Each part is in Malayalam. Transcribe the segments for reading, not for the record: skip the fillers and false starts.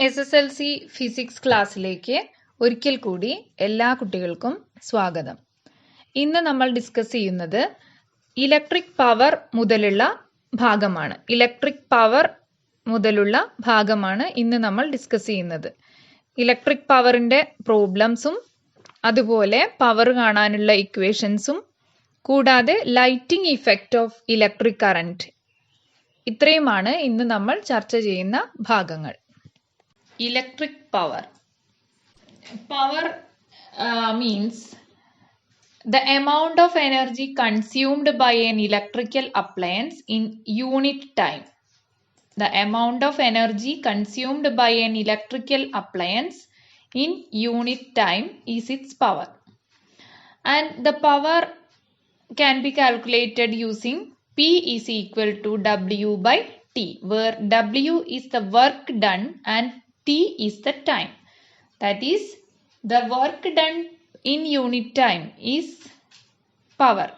SSLC ഫിസിക്സ് ക്ലാസ്സിലേക്ക് ഒരിക്കൽ കൂടി എല്ലാ കുട്ടികൾക്കും സ്വാഗതം. ഇന്ന് നമ്മൾ ഡിസ്കസ് ചെയ്യുന്നത് ഇലക്ട്രിക് പവർ മുതലുള്ള ഭാഗമാണ് ഇന്ന് നമ്മൾ ഡിസ്കസ് ചെയ്യുന്നത്. ഇലക്ട്രിക് പവറിന്റെ പ്രോബ്ലംസും അതുപോലെ പവർ കാണാനുള്ള ഇക്വേഷൻസും കൂടാതെ lighting effect of electric current, ഇത്രയുമാണ് ഇന്ന് നമ്മൾ ചർച്ച ചെയ്യുന്ന ഭാഗങ്ങൾ. Electric power. Power means the amount of energy consumed by an electrical appliance in unit time. The amount of energy consumed by an electrical appliance in unit time is its power. And the power can be calculated using P is equal to W by T, where W is the work done and T is the time. That is, the work done in unit time is power.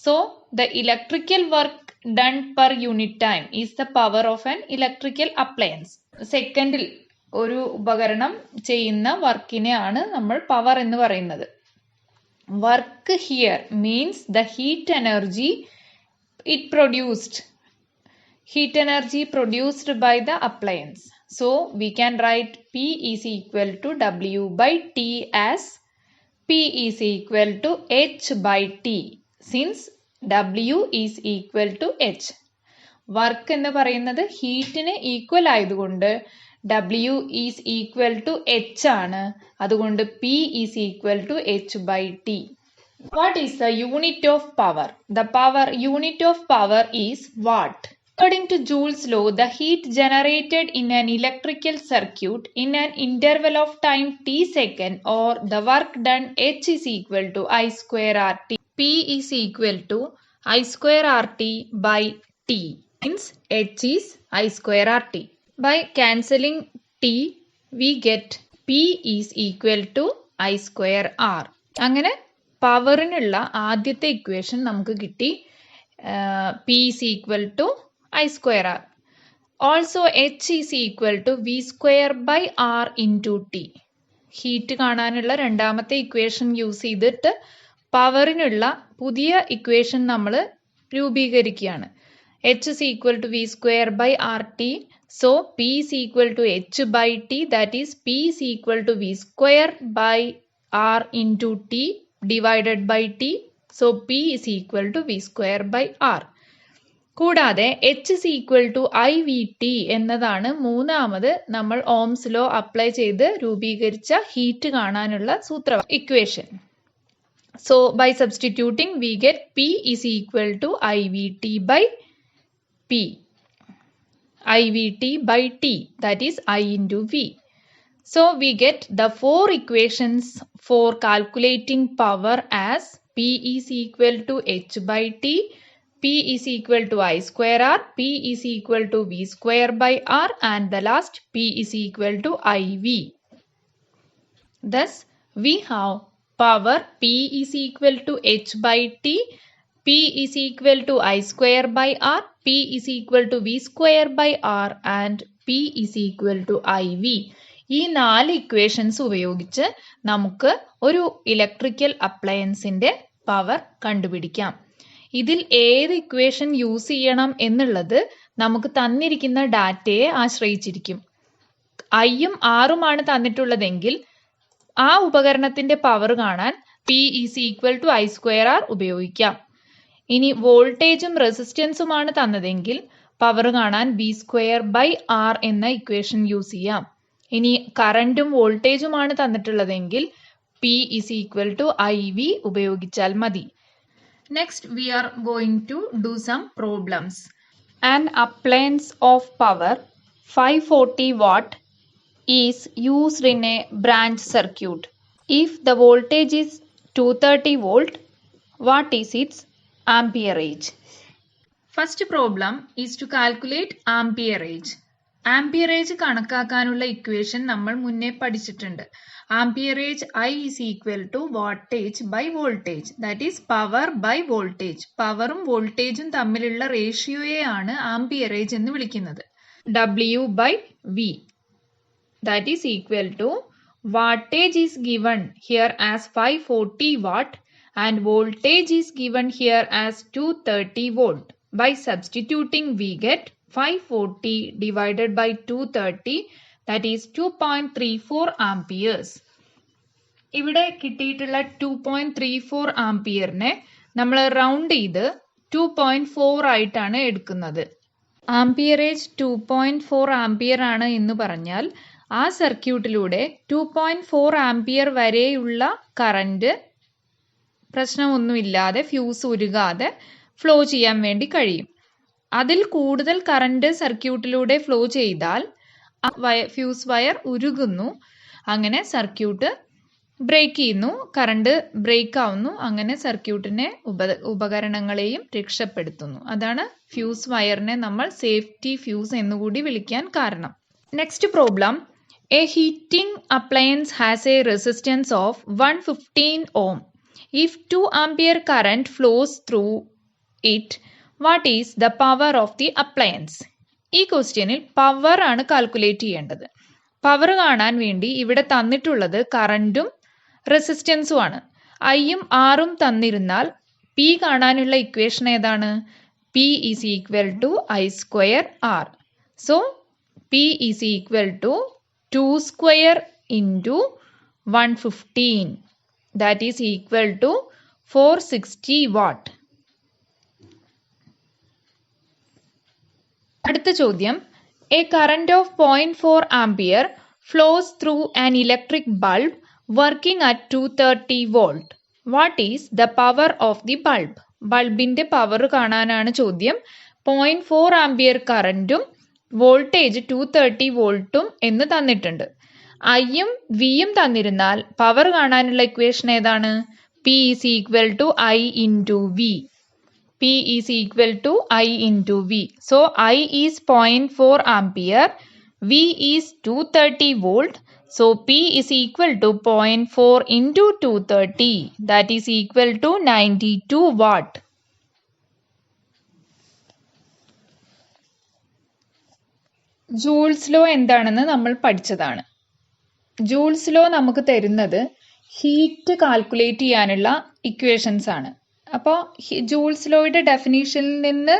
So, the electrical work done per unit time is the power of an electrical appliance. സെക്കൻഡിൽ ഒരു ഉപകരണം ചെയ്യുന്ന വർക്കിനെയാണ് നമ്മൾ പവർ എന്ന് പറയുന്നത്. Work here means the heat energy produced by the appliance. So, we can write P is equal to W by T as P is equal to H by T, since W is equal to H. Work എന്ന് പറയുന്നത് ഹീറ്റിന് ഈക്വൽ ആയതുകൊണ്ട് W is equal to H ആണ്. അതുകൊണ്ട് P is equal to H by T. What is the unit of power? The unit of power is watt. According to Joule's law, the heat generated in an electrical circuit in an interval of time t second, or the work done H is equal to I square RT. P is equal to I square RT by T. Hence, H is I square RT. By cancelling T, we get P is equal to I square R. അങ്ങനെ പവറിനുള്ള ആദ്യത്തെ ഇക്വേഷൻ നമുക്ക് കിട്ടി. P is equal to I square R. Also, H is equal to V square by R into T. Heat കാണാനുള്ള രണ്ടാമത്തെ ഇക്വേഷൻ യൂസ് ചെയ്തിട്ട് പവറിനുള്ള പുതിയ ഇക്വേഷൻ നമ്മൾ രൂപീകരിക്കുകയാണ്. H is equal to V square by RT. So, P is equal to H by T. That is, P is equal to V square by R into T divided by T. So, P is equal to V square by R. കൂടാതെ H is equal to IVT എന്നതാണ് മൂന്നാമത് നമ്മൾ ഓംസ് ലോ അപ്ലൈ ചെയ്ത് രൂപീകരിച്ച ഹീറ്റ് കാണാനുള്ള equation. So, by substituting, we get P is equal to IVT by P. IVT by T, that is I into V. So, we get the four equations for calculating power as P is equal to H by T, P is equal to I square R, P is equal to V square by R, and the last P is equal to IV. Thus, we have power P is equal to H by T, P is equal to I square by R, P is equal to V square by R, and P is equal to IV. ഈ 4 ഇക്വേഷൻസ് ഉപയോഗിച്ച് നമുക്ക് ഒരു ഇലക്ട്രിക്കൽ അപ്ലയൻസിന്റെ പവർ കണ്ടുപിടിക്കാം. ഇതിൽ ഏത് ഇക്വേഷൻ യൂസ് ചെയ്യണം എന്നുള്ളത് നമുക്ക് തന്നിരിക്കുന്ന ഡാറ്റയെ ആശ്രയിച്ചിരിക്കും. ഐയും ആറുമാണ് തന്നിട്ടുള്ളതെങ്കിൽ ആ ഉപകരണത്തിന്റെ പവർ കാണാൻ P is equal to I square R ഉപയോഗിക്കാം. ഇനി വോൾട്ടേജും റെസിസ്റ്റൻസുമാണ് തന്നതെങ്കിൽ പവർ കാണാൻ V square by R എന്ന ഇക്വേഷൻ യൂസ് ചെയ്യാം. ഇനി കറന്റും വോൾട്ടേജുമാണ് തന്നിട്ടുള്ളതെങ്കിൽ P is equal to IV ഉപയോഗിച്ചാൽ മതി. Next, we are going to do some problems. An appliance of power 540 watt is used in a branch circuit. If the voltage is 230 volt, what is its amperage? First problem is to calculate amperage. Amperage കണക്കാക്കാനുള്ള ഇക്വേഷൻ നമ്മൾ മുന്നേ പഠിച്ചിട്ടുണ്ട്. Amperage I is equal to wattage by voltage. That is, power by voltage. പവറും വോൾട്ടേജും തമ്മിലുള്ള റേഷ്യോയെയാണ് ആംപിയറേജ് എന്ന് വിളിക്കുന്നത്. W by V. that is equal to wattage is given here as 540 watt and voltage is given here as 230 volt. By substituting we get 540 divided by 230, that is 2.34 amperes. ഇവിടെ കിട്ടിയിട്ടുള്ള 2.34 ആംപിയറിനെ നമ്മൾ റൗണ്ട് ചെയ്ത് 2.4 ആയിട്ടാണ് എടുക്കുന്നത്. ആംപിയറേജ് 2.4 ആംപിയർ ആണ് എന്ന് പറഞ്ഞാൽ ആ സർക്യൂട്ടിലൂടെ 2.4 ആംപിയർ വരെയുള്ള കറണ്ട് പ്രശ്നമൊന്നുമില്ലാതെ ഫ്യൂസ് ഉരുകാതെ ഫ്ലോ ചെയ്യാൻ വേണ്ടി കഴിയും. അതിൽ കൂടുതൽ കറണ്ട് സർക്യൂട്ടിലൂടെ ഫ്ലോ ചെയ്താൽ ഫ്യൂസ് വയർ ഉരുകുന്നു, അങ്ങനെ സർക്യൂട്ട് ബ്രേക്ക് ചെയ്യുന്നു, കറണ്ട് ബ്രേക്ക് ആവുന്നു, അങ്ങനെ സർക്യൂട്ടിനെ ഉപകരണങ്ങളെയും രക്ഷപ്പെടുത്തുന്നു. അതാണ് ഫ്യൂസ് വയറിനെ നമ്മൾ സേഫ്റ്റി ഫ്യൂസ് എന്നുകൂടി വിളിക്കാൻ കാരണം. Next problem. A heating appliance has a resistance of 115 ohm. If 2 ampere current flows through it, what is the power of the appliance? ഈ ക്വസ്റ്റ്യനിൽ പവർ ആണ് കാൽക്കുലേറ്റ് ചെയ്യേണ്ടത്. പവർ കാണാൻ വേണ്ടി ഇവിടെ തന്നിട്ടുള്ളത് കറണ്ടും റെസിസ്റ്റൻസും ആണ്. ഐയും ആറും തന്നിരുന്നാൽ പി കാണാനുള്ള ഇക്വേഷൻ ഏതാണ്? P is equal to I square R. So P is equal to 2 square into 115, that is equal to 460 watt. അടുത്ത ചോദ്യം. A current of 0.4 ampere flows through an electric bulb working at 230 volt. What is the power of the bulb? ബൾബിന്റെ പവർ കാണാനാണ് ചോദ്യം. 0.4 ആംപിയർ കറന്റും വോൾട്ടേജ് 230 വോൾട്ടും എന്ന് തന്നിട്ടുണ്ട്. ഐയും വിയും തന്നിരുന്നാൽ പവർ കാണാനുള്ള ഇക്വേഷൻ ഏതാണ്? P is equal to I into V. P is equal to I into V. So I is 0.4 ampere, V is 230 volt. So P is equal to 0.4 into 230, that is equal to 92 watt. Joule's law എന്താണെന്ന് നമ്മൾ പഠിച്ചതാണ്. ജൂൾസ് ലോ നമുക്ക് തരുന്നത് ഹീറ്റ് കാൽക്കുലേറ്റ് ചെയ്യാനുള്ള ഇക്വേഷൻസ് ആണ്. അപ്പോൾ ജൂൾസ് ലോയുടെ ഡെഫിനീഷനിൽ നിന്ന്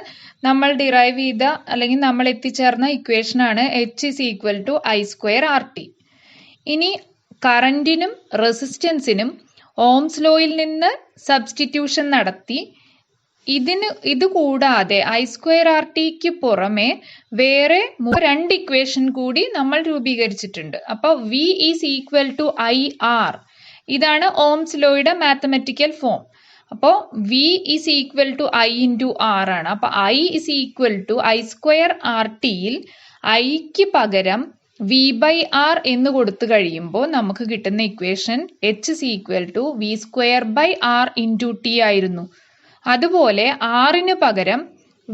നമ്മൾ ഡിറൈവ് ചെയ്ത അല്ലെങ്കിൽ നമ്മൾ എത്തിച്ചേർന്ന ഇക്വേഷനാണ് H is equal to I square R T. ഇനി കറന്റിനും റെസിസ്റ്റൻസിനും ഓംസ് ലോയിൽ നിന്ന് സബ്സ്റ്റിറ്റ്യൂഷൻ നടത്തി ഇത് കൂടാതെ ഐ സ്ക്വയർ ആർ ടിക്ക് പുറമെ വേറെ 2 ഇക്വേഷൻ കൂടി നമ്മൾ രൂപീകരിച്ചിട്ടുണ്ട്. അപ്പോൾ V is equal to I R. ഇതാണ് ഓംസ് ലോയുടെ മാത്തമെറ്റിക്കൽ ഫോം. അപ്പോൾ V is equal to I into R ആണ്. അപ്പോൾ I is equal to I square R ടിയിൽ ഐക്ക് പകരം വി ബൈ ആർ എന്ന് കൊടുത്തു കഴിയുമ്പോൾ നമുക്ക് കിട്ടുന്ന equation H is equal to V square by R into T ആയിരുന്നു. അതുപോലെ ആറിന് പകരം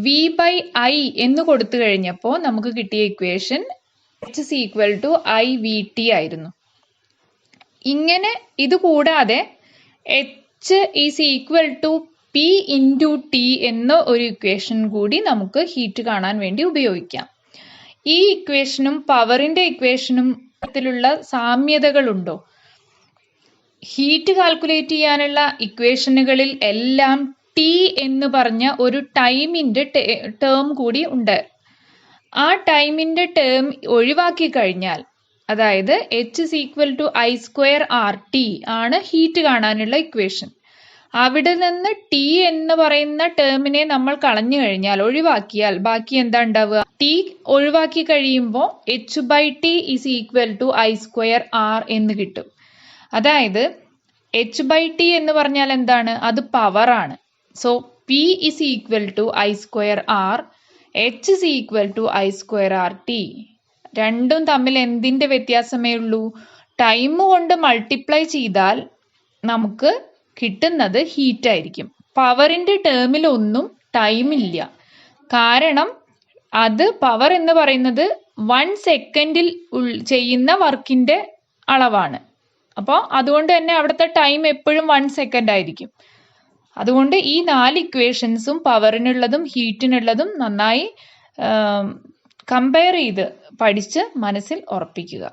വി ബൈ ഐ എന്ന് കൊടുത്തു കഴിഞ്ഞപ്പോൾ നമുക്ക് കിട്ടിയ equation H is equal to I V T ആയിരുന്നു. ഇങ്ങനെ ഇത് കൂടാതെ H is equal to P into T എന്ന ഒരു ഇക്വേഷൻ കൂടി നമുക്ക് ഹീറ്റ് കാണാൻ വേണ്ടി ഉപയോഗിക്കാം. ഈ ഇക്വേഷനും പവറിന്റെ ഇക്വേഷനും തരത്തിലുള്ള സാമ്യതകളുണ്ടോ? ഹീറ്റ് കാൽക്കുലേറ്റ് ചെയ്യാനുള്ള ഇക്വേഷനുകളിൽ എല്ലാം ടി എന്ന് പറഞ്ഞ ഒരു ടൈമിന്റെ ടേം കൂടി ഉണ്ട്. ആ ടൈമിന്റെ ടേം ഒഴിവാക്കി കഴിഞ്ഞാൽ, അതായത് H is equal to I square R T ആണ് ഹീറ്റ് കാണാനുള്ള ഇക്വേഷൻ. അവിടെ നിന്ന് ടി എന്ന് പറയുന്ന ടേമിനെ നമ്മൾ കളഞ്ഞു കഴിഞ്ഞാൽ, ഒഴിവാക്കിയാൽ ബാക്കി എന്താ ഉണ്ടാവുക? ടി ഒഴിവാക്കി കഴിയുമ്പോൾ H by T is equal to I square R എന്ന് കിട്ടും. അതായത് എച്ച് ബൈ ടി എന്ന് പറഞ്ഞാൽ എന്താണ്? അത് പവർ ആണ്. So P is equal to I square R, H is equal to I square R T. രണ്ടും തമ്മിൽ എന്തിന്റെ വ്യത്യാസമേ ഉള്ളൂ? ടൈം കൊണ്ട് മൾട്ടിപ്ലൈ ചെയ്താൽ നമുക്ക് കിട്ടുന്നത് ഹീറ്റ് ആയിരിക്കും. പവറിന്റെ ടേമിൽ ഒന്നും ടൈമില്ല. കാരണം അത് പവർ എന്ന് പറയുന്നത് 1 സെക്കൻഡിൽ ചെയ്യുന്ന വർക്കിന്റെ അളവാണ്. അപ്പോൾ അതുകൊണ്ട് തന്നെ അവിടുത്തെ ടൈം എപ്പോഴും 1 സെക്കൻഡ് ആയിരിക്കും. അതുകൊണ്ട് ഈ 4 ഇക്വേഷൻസും പവറിനുള്ളതും ഹീറ്റിനുള്ളതും നന്നായി കമ്പയർ ചെയ്ത് പഠിച്ച് മനസ്സിൽ ഉറപ്പിക്കുക.